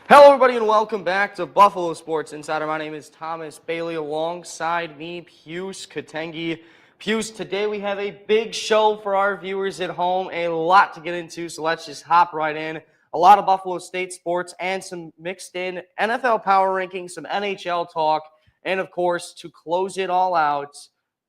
Hello, everybody, and welcome back to Buffalo Sports Insider. My name is Thomas Bailey. Alongside me, Pius Katengi. Pius, today we have a big show for our viewers at home. A lot to get into, so let's just hop right in. A lot of Buffalo State sports and some mixed in NFL power rankings, some NHL talk, and of course, to close it all out,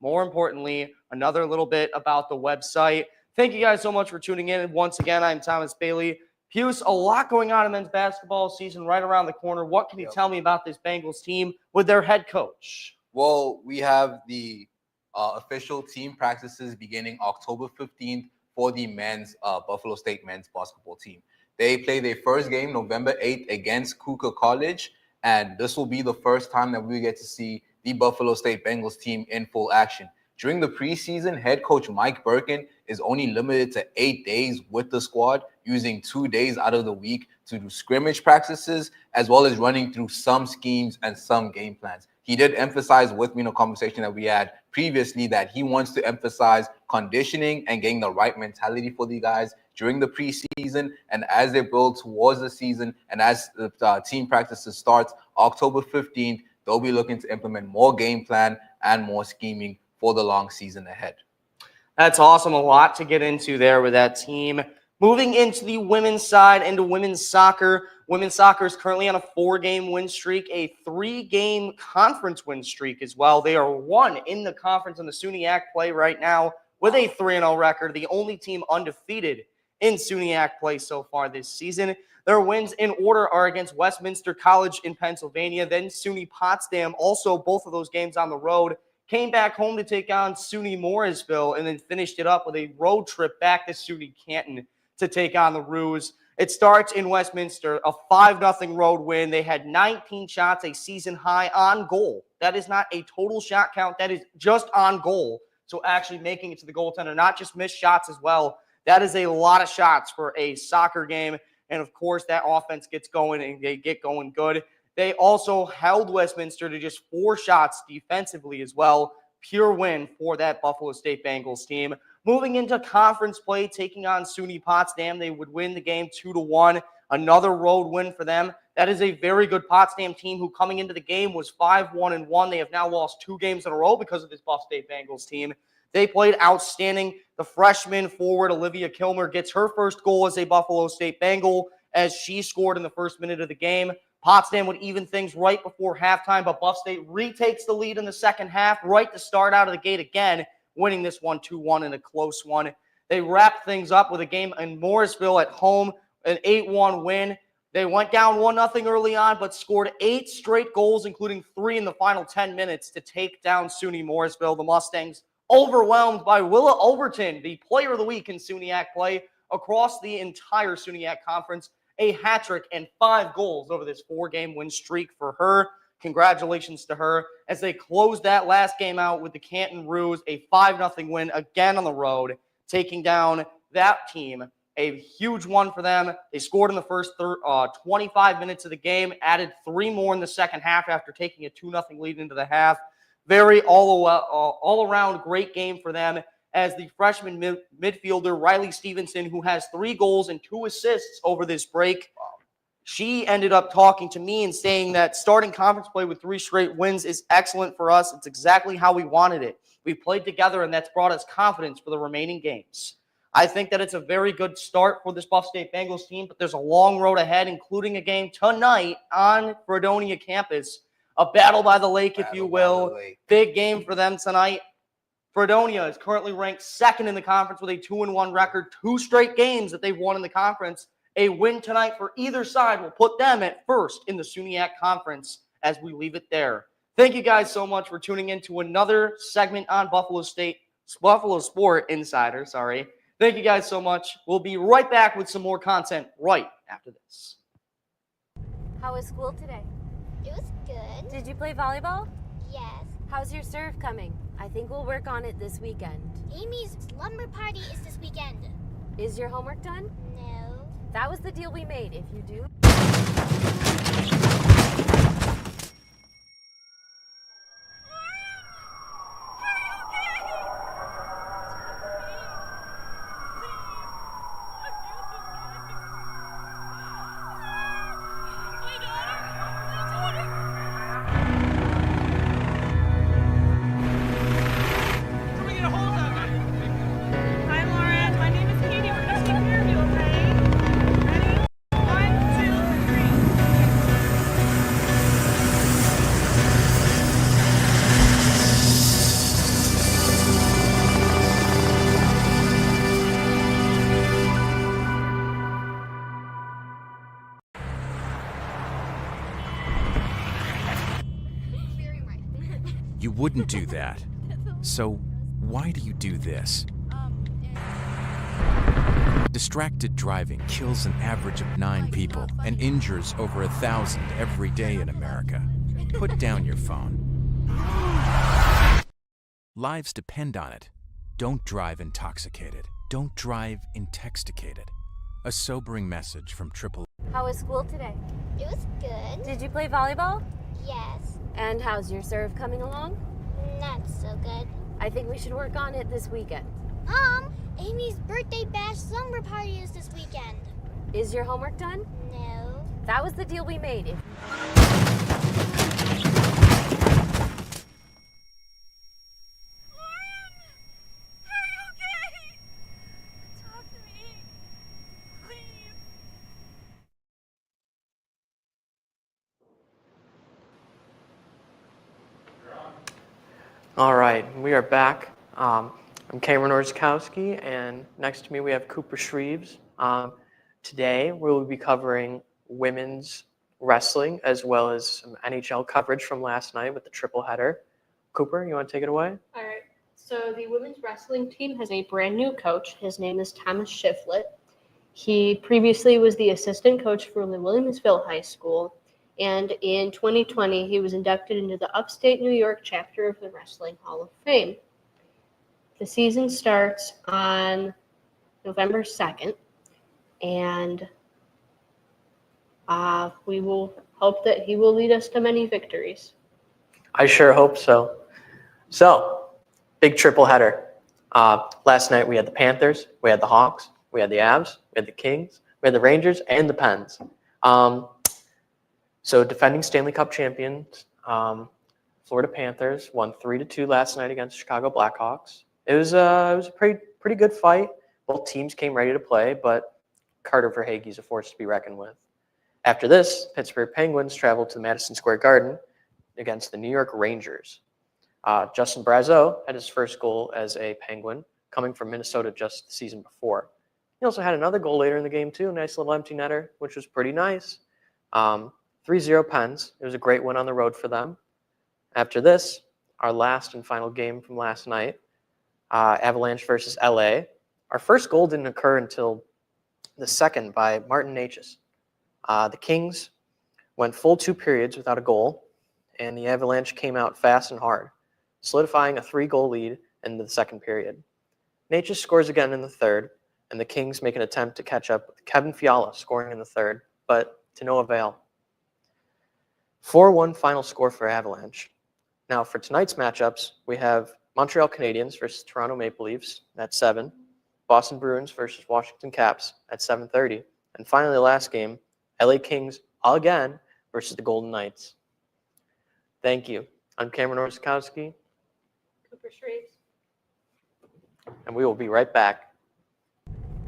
more importantly, another little bit about the website. Thank you guys so much for tuning in. Once again, I'm Thomas Bailey. Hughes, a lot going on in men's basketball season right around the corner. What can you tell me about this Bengals team with their head coach? Well, we have the official team practices beginning October 15th for the men's Buffalo State men's basketball team. They play their first game November 8th against Cooker College, and this will be the first time that we get to see the Buffalo State Bengals team in full action. During the preseason, head coach Mike Birkin is only limited to 8 days with the squad, using 2 days out of the week to do scrimmage practices, as well as running through some schemes and some game plans. He did emphasize with me in a conversation that we had previously that he wants to emphasize conditioning and getting the right mentality for the guys during the preseason. And as they build towards the season and as the team practices starts October 15th, they'll be looking to implement more game plan and more scheming for the long season ahead. That's awesome. A lot to get into there with that team. Moving into the women's side, into women's soccer. Women's soccer is currently on a 4-game win streak, a 3-game conference win streak as well. They are 1 in the conference in the SUNYAC play right now with a 3-0 record, the only team undefeated in SUNYAC play so far this season. Their wins in order are against Westminster College in Pennsylvania, then SUNY Potsdam, also both of those games on the road. Came back home to take on SUNY Morrisville, and then finished it up with a road trip back to SUNY Canton to take on the Roos. It starts in Westminster, a 5-0 road win. They had 19 shots, a season high on goal. That is not a total shot count. That is just on goal. So actually making it to the goaltender, not just missed shots as well. That is a lot of shots for a soccer game. And, of course, that offense gets going and they get going good. They also held Westminster to just 4 shots defensively as well. Pure win for that Buffalo State Bengals team. Moving into conference play, taking on SUNY Potsdam, they would win the game 2-1. Another road win for them. That is a very good Potsdam team who coming into the game was 5-1-1. They have now lost 2 games in a row because of this Buff State Bengals team. They played outstanding. The freshman forward, Olivia Kilmer, gets her first goal as a Buffalo State Bengal as she scored in the first minute of the game. Potsdam would even things right before halftime, but Buff State retakes the lead in the second half, right to start out of the gate again, winning this one 2-1 in a close one. They wrapped things up with a game in Morrisville at home, an 8-1 win. They went down 1-0 early on, but scored 8 straight goals, including 3 in the final 10 minutes to take down SUNY Morrisville. The Mustangs overwhelmed by Willa Overton, the player of the week in SUNYAC play across the entire SUNYAC conference. A hat trick and 5 goals over this 4-game win streak for her. Congratulations to her as they closed that last game out with the Canton Roos, a 5-0 win again on the road, taking down that team. A huge one for them. They scored in the first 25 minutes of the game, added 3 more in the second half after taking a 2-0 lead into the half. Very all-around great game for them, as the freshman midfielder Riley Stevenson, who has 3 goals and 2 assists over this break, she ended up talking to me and saying that starting conference play with 3 straight wins is excellent for us. It's exactly how we wanted it. We played together, and that's brought us confidence for the remaining games. I think that it's a very good start for this Buff State Bengals team, but there's a long road ahead, including a game tonight on Fredonia campus. A battle by the lake, if you will. Big game for them tonight. Fredonia is currently ranked 2nd in the conference with a 2-1 record, 2 straight games that they've won in the conference. A win tonight for either side will put them at 1st in the SUNYAC conference as we leave it there. Thank you guys so much for tuning in to another segment on Buffalo Sport Insider. Thank you guys so much. We'll be right back with some more content right after this. How was school today? It was good. Did you play volleyball? Yes. How's your serve coming? I think we'll work on it this weekend. Amy's slumber party is this weekend. Is your homework done? No. That was the deal we made. If you do... You wouldn't do that. So why do you do this? Distracted driving kills an average of 9 people and injures over 1,000 every day in America. Put down your phone. Lives depend on it. Don't drive intoxicated. Don't drive intoxicated. A sobering message from Triple. How was school today? It was good. Did you play volleyball? Yes. And how's your serve coming along? Not so good. I think we should work on it this weekend. Mom, Amy's birthday bash slumber party is this weekend. Is your homework done? No. That was the deal we made. All right, we are back. I'm Cameron Orzakowski, and next to me we have Cooper Shreves. Today we will be covering women's wrestling as well as some NHL coverage from last night with the triple header. Cooper, you want to take it away? All right. So the women's wrestling team has a brand new coach. His name is Thomas Shiflett. He previously was the assistant coach for the Williamsville High School. And in 2020, he was inducted into the upstate New York chapter of the Wrestling Hall of Fame. The season starts on November 2nd, and we will hope that he will lead us to many victories. I sure hope so. So, big triple header. Last night we had the Panthers, we had the Hawks, we had the Avs, we had the Kings, we had the Rangers, and the Pens. So defending Stanley Cup champions, Florida Panthers won 3-2 last night against Chicago Blackhawks. It was a pretty good fight. Both teams came ready to play, but Carter Verhaeghe's a force to be reckoned with. After this, Pittsburgh Penguins traveled to Madison Square Garden against the New York Rangers. Justin Brazeau had his first goal as a Penguin, coming from Minnesota just the season before. He also had another goal later in the game too, a nice little empty netter, which was pretty nice. 3-0 Pens. It was a great win on the road for them. After this, our last and final game from last night, Avalanche versus LA. Our first goal didn't occur until the second by Martin Necas. The Kings went full 2 periods without a goal, and the Avalanche came out fast and hard, solidifying a 3-goal lead in the second period. Necas scores again in the third, and the Kings make an attempt to catch up with Kevin Fiala scoring in the third, but to no avail. 4-1 final score for Avalanche. Now for tonight's matchups, we have Montreal Canadiens versus Toronto Maple Leafs at 7, Boston Bruins versus Washington Caps at 7:30, and finally the last game, LA Kings again versus the Golden Knights. Thank you. I'm Cameron Orzakowski, Cooper Shreves. and we will be right back.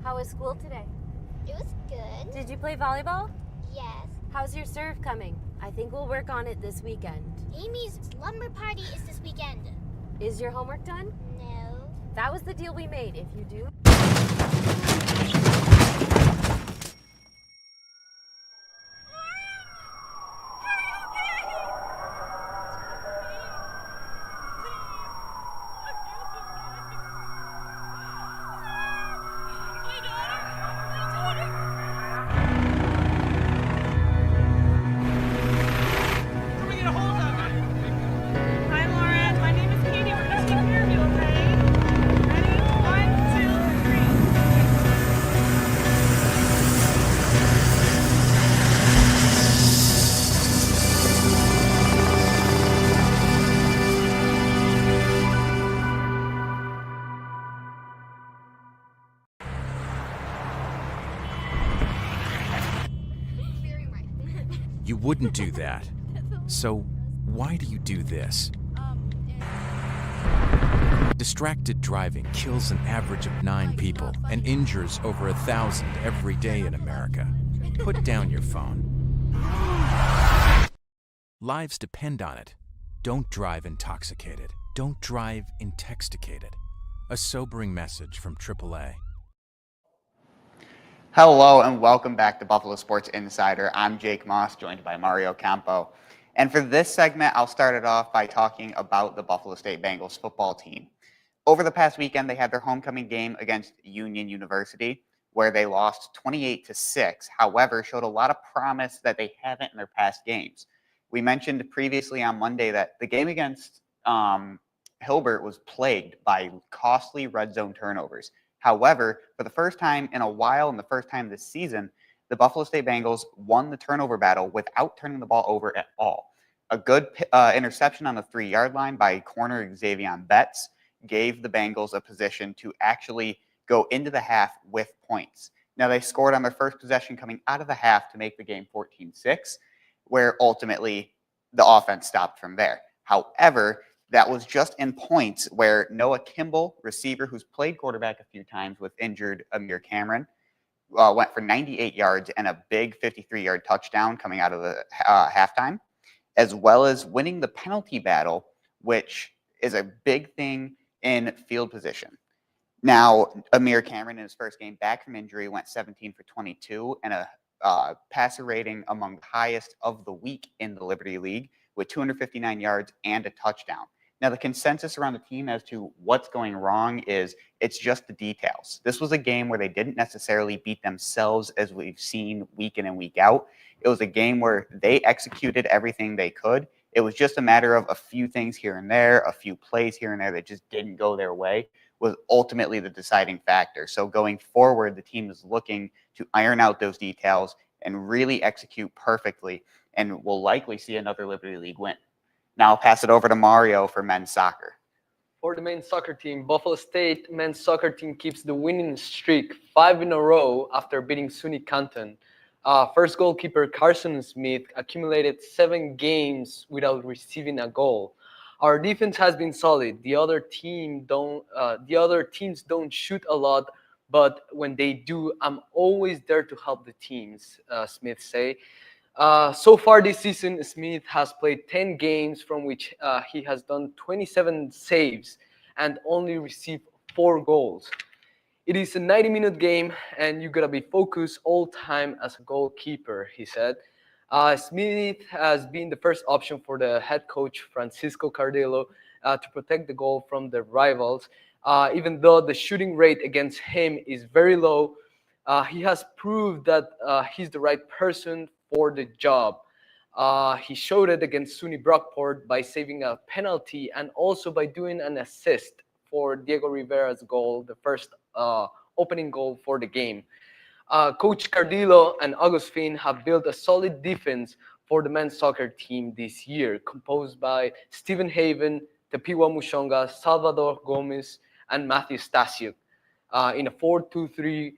How was school today? It was good. Did you play volleyball? Yes. How's your serve coming? I think we'll work on it this weekend. Amy's slumber party is this weekend. Is your homework done? No. That was the deal we made. If you do... Hi, Lauren. My name is Katie. We're gonna take care of you, okay? Ready? 1, 2, 3. Very right. You wouldn't do that. So why do you do this? Distracted driving kills an average of 9 people and injures over 1,000 every day in America. Put down your phone. Lives depend on it. Don't drive intoxicated. Don't drive intoxicated. A sobering message from AAA. Hello and welcome back to Buffalo Sports Insider. I'm Jake Moss, joined by Mario Campo. And for this segment, I'll start it off by talking about the Buffalo State Bengals football team. Over the past weekend, they had their homecoming game against Union University, where they lost 28-6. However, showed a lot of promise that they haven't in their past games. We mentioned previously on Monday that the game against Hilbert was plagued by costly red zone turnovers. However, for the first time in a while and the first time this season, the Buffalo State Bengals won the turnover battle without turning the ball over at all. A good interception on the 3-yard line by corner Xavier Betts gave the Bengals a position to actually go into the half with points. Now, they scored on their first possession coming out of the half to make the game 14-6, where ultimately the offense stopped from there. However, that was just in points where Noah Kimball, receiver who's played quarterback a few times with injured Amir Cameron, went for 98 yards and a big 53-yard touchdown coming out of the halftime, as well as winning the penalty battle, which is a big thing in field position. Now, Amir Cameron, in his first game back from injury, went 17 for 22 and a passer rating among the highest of the week in the Liberty League with 259 yards and a touchdown. Now, the consensus around the team as to what's going wrong is it's just the details. This was a game where they didn't necessarily beat themselves as we've seen week in and week out. It was a game where they executed everything they could. It was just a matter of a few things here and there, a few plays here and there that just didn't go their way was ultimately the deciding factor. So going forward, the team is looking to iron out those details and really execute perfectly, and we'll likely see another Liberty League win. Now I'll pass it over to Mario for men's soccer. For the men's soccer team, Buffalo State men's soccer team keeps the winning streak 5 in a row after beating SUNY Canton. First goalkeeper Carson Smith accumulated 7 games without receiving a goal. Our defense has been solid. The other teams don't shoot a lot, but when they do, I'm always there to help the teams, Smith say. So far this season, Smith has played 10 games from which he has done 27 saves and only received 4 goals. It is a 90-minute game, and you gotta be focused all time as a goalkeeper, he said. Smith has been the first option for the head coach, Francisco Cardillo, to protect the goal from the rivals. Even though the shooting rate against him is very low, he has proved that he's the right person for the job. He showed it against SUNY Brockport by saving a penalty and also by doing an assist for Diego Rivera's goal, the first opening goal for the game. Coach Cardillo and August Finn have built a solid defense for the men's soccer team this year, composed by Stephen Haven, Tepiwa Mushonga, Salvador Gomez, and Matthew Stasiuk in a 4-2-3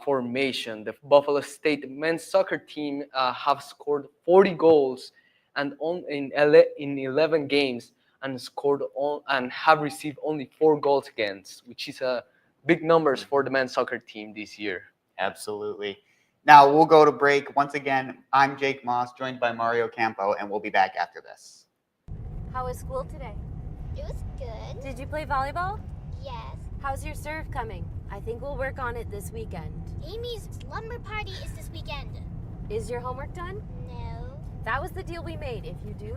formation. The Buffalo State men's soccer team have scored 40 goals and in 11 games and have received only 4 goals against, which is big numbers for the men's soccer team this year. Absolutely. Now we'll go to break. Once again, I'm Jake Moss, joined by Mario Campo, and we'll be back after this. How was school today? It was good. Did you play volleyball? Yes. How's your serve coming? I think we'll work on it this weekend. Amy's slumber party is this weekend. Is your homework done? No. That was the deal we made. If you do...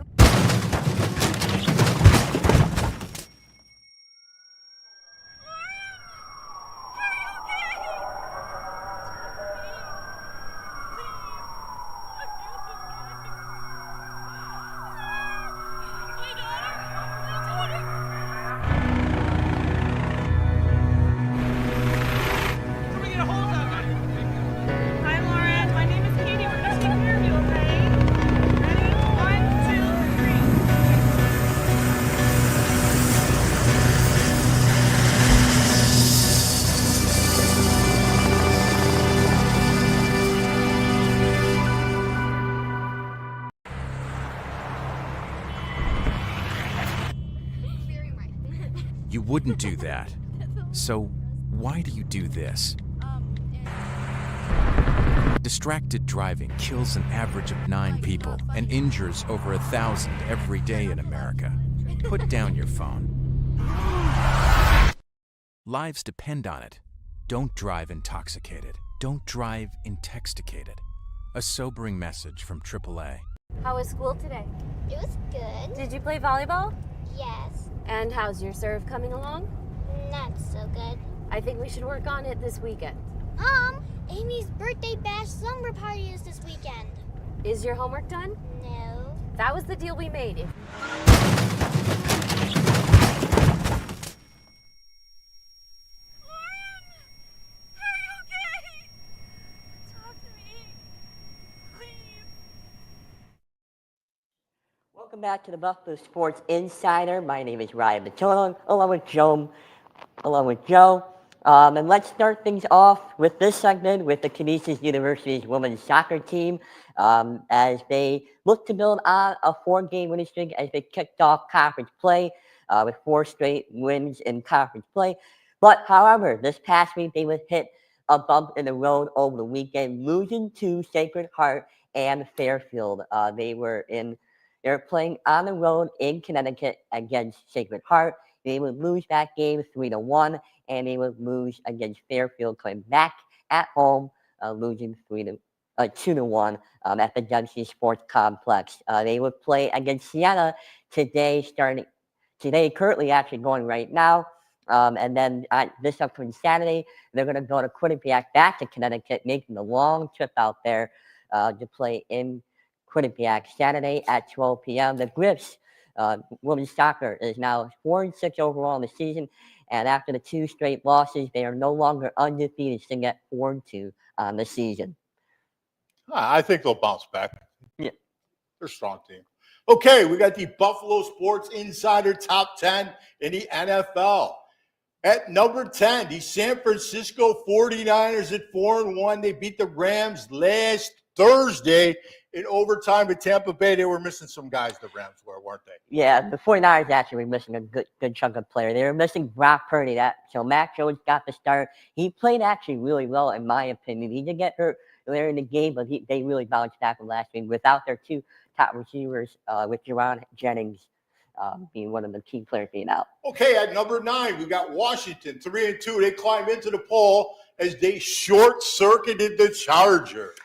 Hi, Lauren. My name is Katie. We're gonna take care of you, okay? Ready? 1, 2, 3. You wouldn't do that. So why do you do this? Distracted driving kills an average of 9 people and injures over 1,000 every day in America. Put down your phone. Lives depend on it. Don't drive intoxicated. Don't drive intoxicated. A sobering message from AAA. How was school today? It was good. Did you play volleyball? Yes. And how's your serve coming along? Not so good. I think we should work on it this weekend. Amy's birthday bash slumber party is this weekend. Is your homework done? No. That was the deal we made. Lauren, are you okay? Talk to me, please. Welcome back to the Buffalo Sports Insider. My name is Ryan Mattolo, along with Joe. And let's start things off with this segment with the Canisius University's women's soccer team as they look to build on a 4-game winning streak as they kicked off conference play with 4 straight wins in conference play. But however, this past week they would hit a bump in the road over the weekend, losing to Sacred Heart and Fairfield. They were playing on the road in Connecticut against Sacred Heart. They would lose that game 3-1, and they would lose against Fairfield, coming back at home, losing 2-1 at the Dempsey Sports Complex. They would play against Siena today, currently actually going right now. And then this upcoming Saturday, they're going to go to Quinnipiac, back to Connecticut, making the long trip out there to play in Quinnipiac Saturday at 12 p.m. The Griffs women's soccer is now 4-6 overall in the season, and after the 2 straight losses, they are no longer undefeated, sitting at 4-2 on the season. I think they'll bounce back. Yeah. They're a strong team. Okay, we got the Buffalo Sports Insider Top 10 in the NFL. At number 10, the San Francisco 49ers at 4-1. They beat the Rams last Thursday in overtime at Tampa Bay. They were missing some guys, the Rams were, weren't they? Yeah, the 49ers actually were missing a good chunk of player. They were missing Brock Purdy. So Mac Jones got the start. He played actually really well, in my opinion. He did get hurt later in the game, but they really bounced back from last week without their 2 top receivers, with Jerron Jennings being one of the key players being out. Okay, at number 9, we got Washington, 3-2. They climb into the poll as they short-circuited the Chargers.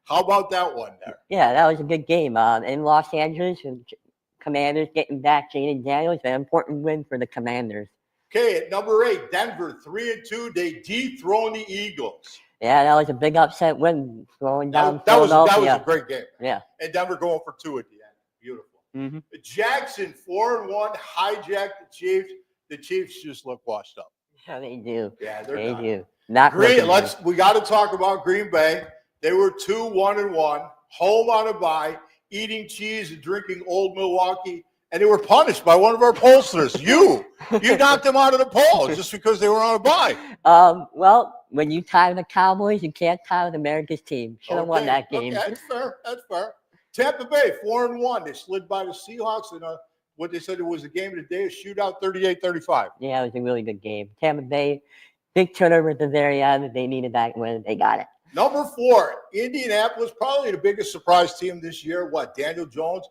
How about that one there? Yeah, that was a good game. In Los Angeles, Commanders getting back Jaden Daniels, an important win for the Commanders. Okay, at number 8, Denver, 3-2. They dethroned the Eagles. Yeah, that was a big upset win, throwing down That was Philadelphia. a great game. Yeah. And Denver going for 2 at the end. Beautiful. Mm-hmm. Jackson, 4-1, hijacked the Chiefs. The Chiefs just look washed up. Yeah, they do. Yeah, they do. Not looking good. We got to talk about Green Bay. They were 2-1-1, home on a bye, eating cheese and drinking Old Milwaukee, and they were punished by one of our pollsters. You knocked them out of the poll just because they were on a bye. Well, when you tie the Cowboys, you can't tie with America's team. Should have won that game. Okay, that's fair. Tampa Bay, 4-1. They slid by the Seahawks in what they said it was a game of the day, a shootout, 38-35. Yeah, it was a really good game. Tampa Bay, big turnover at the very end. They needed that win. They got it. Number 4, Indianapolis, probably the biggest surprise team this year. Daniel Jones.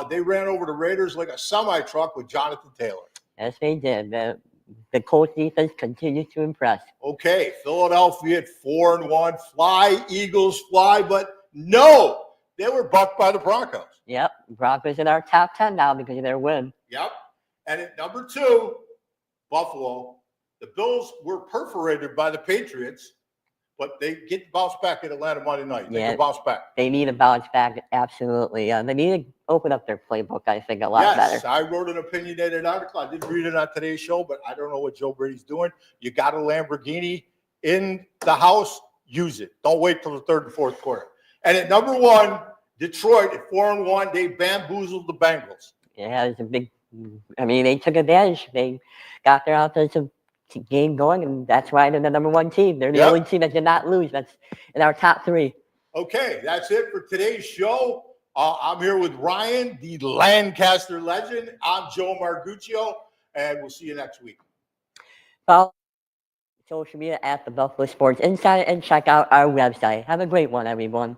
They ran over the Raiders like a semi-truck with Jonathan Taylor. Yes, they did. The Colts defense continues to impress. Okay, Philadelphia at 4-1. Fly, Eagles, fly, but no, they were bucked by the Broncos. Yep, Broncos in our top 10 now because of their win. Yep. And at number 2, Buffalo. The Bills were perforated by the Patriots, but they get to bounce back at Atlanta Monday night. They can bounce back. They need to bounce back, absolutely. They need to open up their playbook, I think, a lot better. Yes, I wrote an opinionated article. I didn't read it on today's show, but I don't know what Joe Brady's doing. You got a Lamborghini in the house, use it. Don't wait till the 3rd and 4th quarter. And at number 1, Detroit at 4-1, they bamboozled the Bengals. Yeah, it was a big – they took advantage. They got their offensive game going, and that's why they're the number 1 team. They're the only team that did not lose. That's in our top 3. Okay, that's it for today's show. I'm here with Ryan, the Lancaster legend. I'm Joe Marguccio, and we'll see you next week. Follow social media at the Buffalo Sports Insider and check out our website. Have a great one, everyone.